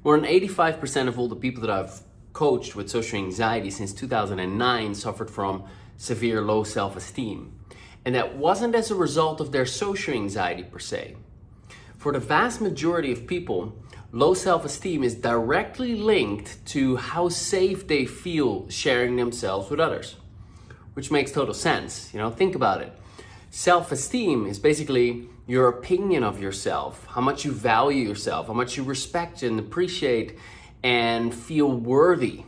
More than 85% of all the people that I've coached with social anxiety since 2009 suffered from severe low self-esteem. And that wasn't as a result of their social anxiety per se. For the vast majority of people, low self-esteem is directly linked to how safe they feel sharing themselves with others, which makes total sense. Think about it. Self-esteem is basically your opinion of yourself, how much you value yourself, how much you respect and appreciate and feel worthy.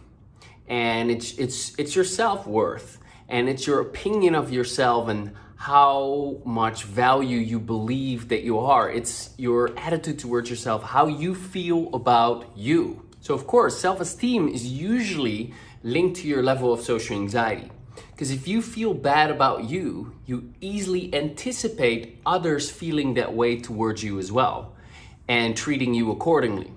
And it's your self-worth, and it's your opinion of yourself and how much value you believe that you are. It's your attitude towards yourself, how you feel about you. So of course, self-esteem is usually linked to your level of social anxiety. Because if you feel bad about you, you easily anticipate others feeling that way towards you as well and treating you accordingly.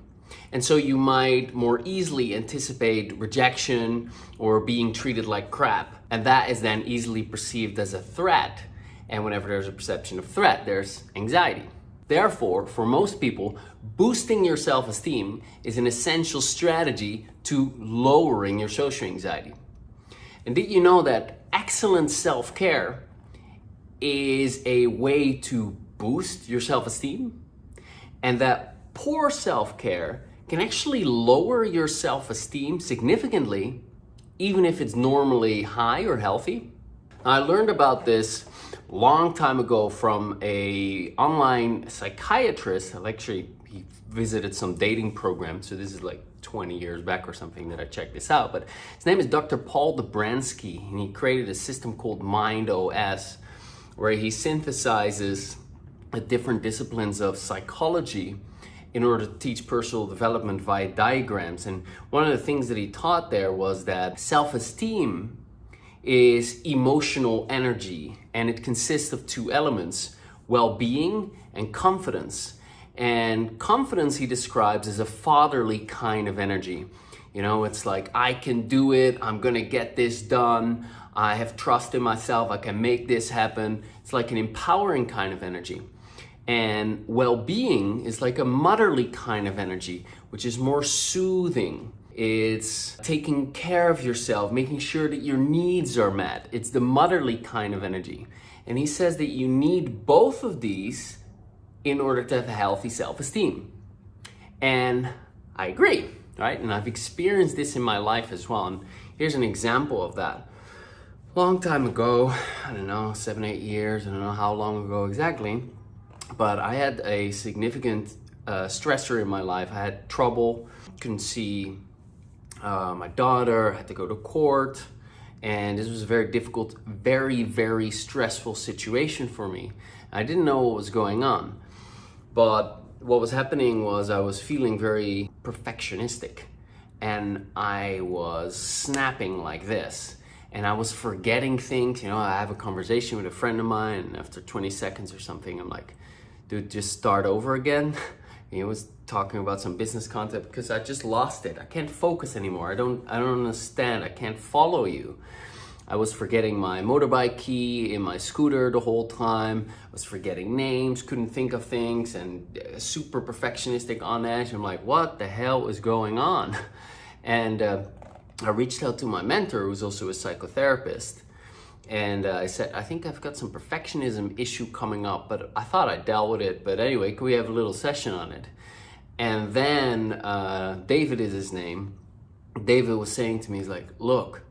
And so you might more easily anticipate rejection or being treated like crap. And that is then easily perceived as a threat. And whenever there's a perception of threat, there's anxiety. Therefore, for most people, boosting your self-esteem is an essential strategy to lowering your social anxiety. And did you know that excellent self-care is a way to boost your self-esteem? And that poor self-care can actually lower your self-esteem significantly, even if it's normally high or healthy? I learned about this a long time ago from an online psychiatrist. He visited some dating programs, so this is like 20 years back or something that I checked this out. But his name is Dr. Paul Dobransky, and he created a system called Mind OS, where he synthesizes the different disciplines of psychology in order to teach personal development via diagrams. And one of the things that he taught there was that self-esteem is emotional energy, and it consists of two elements: well-being and confidence. And confidence he describes as a fatherly kind of energy. It's like, I can do it, I'm gonna get this done, I have trust in myself, I can make this happen. It's like an empowering kind of energy. And well-being is like a motherly kind of energy, which is more soothing. It's taking care of yourself, making sure that your needs are met. It's the motherly kind of energy. And he says that you need both of these in order to have a healthy self-esteem. And I agree, right? And I've experienced this in my life as well. And here's an example of that. Long time ago, I don't know, 7, 8 years, I don't know how long ago exactly, but I had a significant stressor in my life. I had trouble, couldn't see my daughter, had to go to court, and this was a very difficult, very, very stressful situation for me. I didn't know what was going on, but what was happening was I was feeling very perfectionistic, and I was snapping like this, and I was forgetting things. I have a conversation with a friend of mine, and after 20 seconds or something, I'm like, dude, just start over again. He was talking about some business concept because I just lost it. I can't focus anymore. I don't understand. I can't follow you. I was forgetting my motorbike key in my scooter the whole time. I was forgetting names, couldn't think of things, and super perfectionistic on edge. I'm like, what the hell is going on? And I reached out to my mentor, who's also a psychotherapist. And I said, I think I've got some perfectionism issue coming up, but I thought I dealt with it. But anyway, could we have a little session on it? And then David is his name. David was saying to me, he's like, look,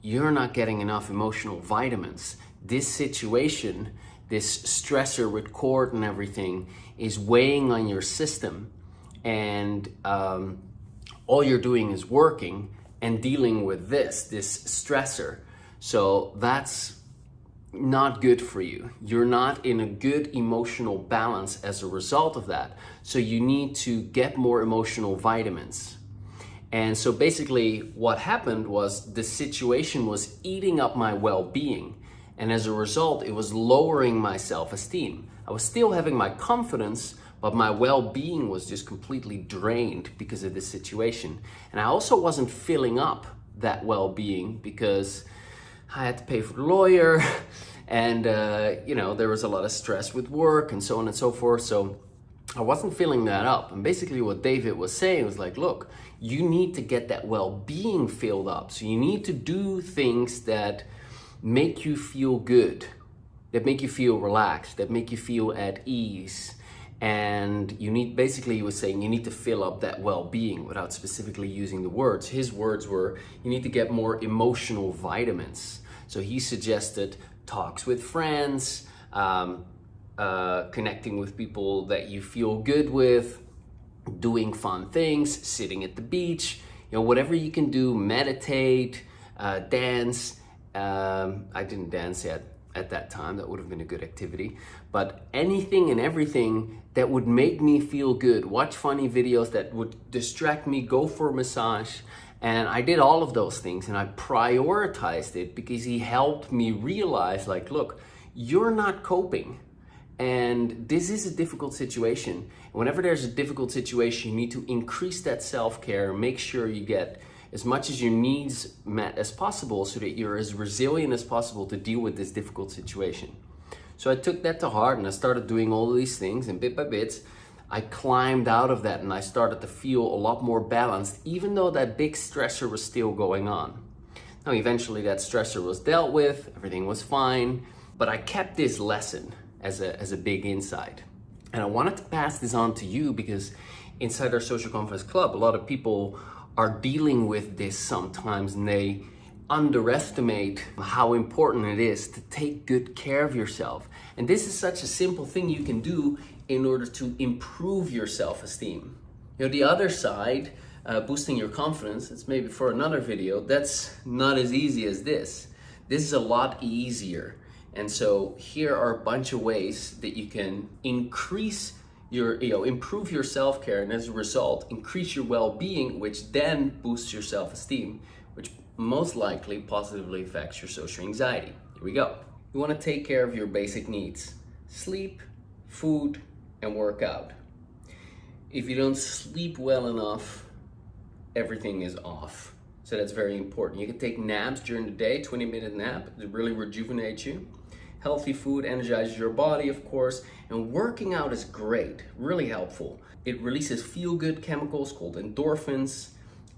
you're not getting enough emotional vitamins. This situation, this stressor with court and everything is weighing on your system. And all you're doing is working and dealing with this stressor. So that's not good for you. You're not in a good emotional balance as a result of that. So you need to get more emotional vitamins. And so basically what happened was the situation was eating up my well-being. And as a result, it was lowering my self-esteem. I was still having my confidence, but my well-being was just completely drained because of this situation. And I also wasn't filling up that well-being because I had to pay for the lawyer and, there was a lot of stress with work and so on and so forth. So I wasn't filling that up. And basically what David was saying was like, look, you need to get that well-being filled up. So you need to do things that make you feel good, that make you feel relaxed, that make you feel at ease. And you need, basically he was saying, you need to fill up that well-being without specifically using the words. His words were, you need to get more emotional vitamins. So he suggested talks with friends, connecting with people that you feel good with, doing fun things, sitting at the beach, whatever you can do, meditate, dance. I didn't dance yet at that time. That would have been a good activity. But anything and everything that would make me feel good. Watch funny videos that would distract me, go for a massage. And I did all of those things and I prioritized it because he helped me realize, like, look, you're not coping. And this is a difficult situation. Whenever there's a difficult situation, you need to increase that self-care, make sure you get as much as your needs met as possible so that you're as resilient as possible to deal with this difficult situation. So I took that to heart and I started doing all of these things, and bit by bit, I climbed out of that and I started to feel a lot more balanced, even though that big stressor was still going on. Now, eventually that stressor was dealt with, everything was fine, but I kept this lesson as a big insight. And I wanted to pass this on to you because inside our Social Confidence Club, a lot of people are dealing with this sometimes, and they underestimate how important it is to take good care of yourself. And this is such a simple thing you can do in order to improve your self-esteem. The other side, boosting your confidence, it's maybe for another video, that's not as easy as this. This is a lot easier. And so here are a bunch of ways that you can increase your, improve your self-care, and as a result, increase your well-being, which then boosts your self-esteem, which most likely positively affects your social anxiety. Here we go. You want to take care of your basic needs: sleep, food, and work out. If you don't sleep well enough, everything is off. So that's very important. You can take naps during the day, 20-minute nap, to really rejuvenate you. Healthy food energizes your body, of course, and working out is great, really helpful. It releases feel-good chemicals called endorphins,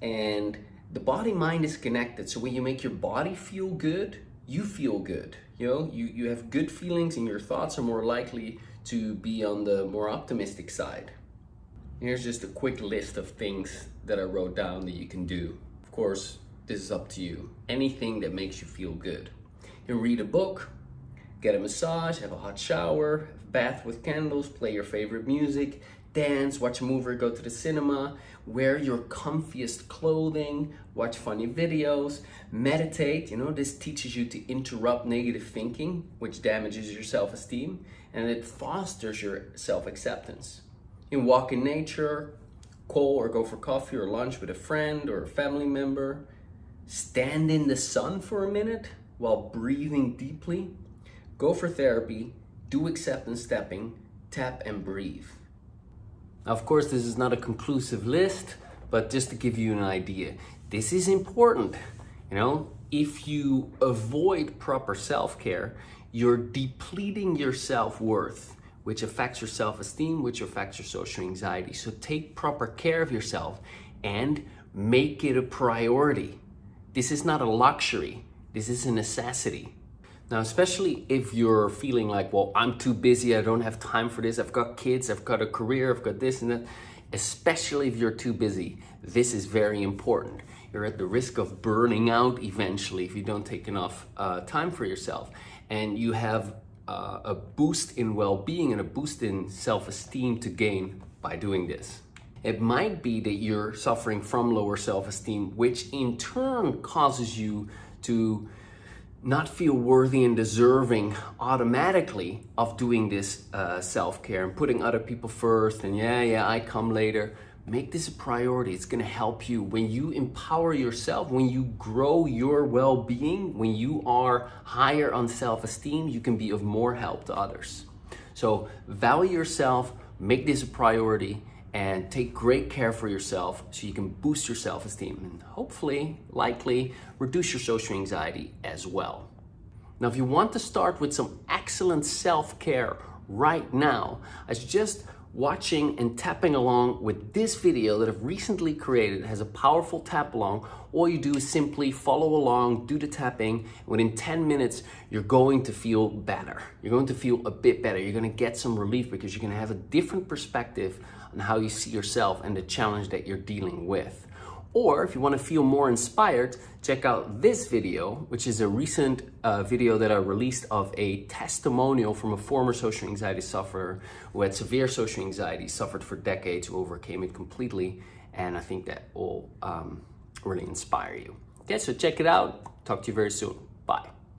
and the body-mind is connected. So when you make your body feel good, you feel good. You have good feelings, and your thoughts are more likely to be on the more optimistic side. Here's just a quick list of things that I wrote down that you can do. Of course, this is up to you. Anything that makes you feel good. You read a book, get a massage, have a hot shower, have a bath with candles, play your favorite music, dance, watch a movie, go to the cinema, wear your comfiest clothing, watch funny videos, meditate. This teaches you to interrupt negative thinking, which damages your self-esteem, and it fosters your self-acceptance. You can walk in nature, call or go for coffee or lunch with a friend or a family member, stand in the sun for a minute while breathing deeply, go for therapy, do acceptance tapping, tap and breathe. Now, of course, this is not a conclusive list, but just to give you an idea, this is important. If you avoid proper self-care, you're depleting your self-worth, which affects your self-esteem, which affects your social anxiety. So take proper care of yourself and make it a priority. This is not a luxury. This is a necessity. Now, especially if you're feeling like, well, I'm too busy, I don't have time for this, I've got kids, I've got a career, I've got this and that. Especially if you're too busy, this is very important. You're at the risk of burning out eventually if you don't take enough time for yourself. And you have a boost in well-being and a boost in self-esteem to gain by doing this. It might be that you're suffering from lower self-esteem, which in turn causes you to not feel worthy and deserving automatically of doing this self-care and putting other people first and I come later. Make this a priority. It's gonna help you. When you empower yourself, when you grow your well-being, when you are higher on self-esteem, you can be of more help to others. So value yourself, make this a priority, and take great care for yourself so you can boost your self-esteem and hopefully, likely, reduce your social anxiety as well. Now, if you want to start with some excellent self-care right now, I suggest watching and tapping along with this video that I've recently created. It has a powerful tap along. All you do is simply follow along, do the tapping. Within 10 minutes, you're going to feel better. You're going to feel a bit better. You're going to get some relief because you're going to have a different perspective on how you see yourself and the challenge that you're dealing with. Or if you want to feel more inspired, check out this video, which is a recent video that I released of a testimonial from a former social anxiety sufferer who had severe social anxiety, suffered for decades, who overcame it completely. And I think that will really inspire you. Okay, so check it out. Talk to you very soon. Bye.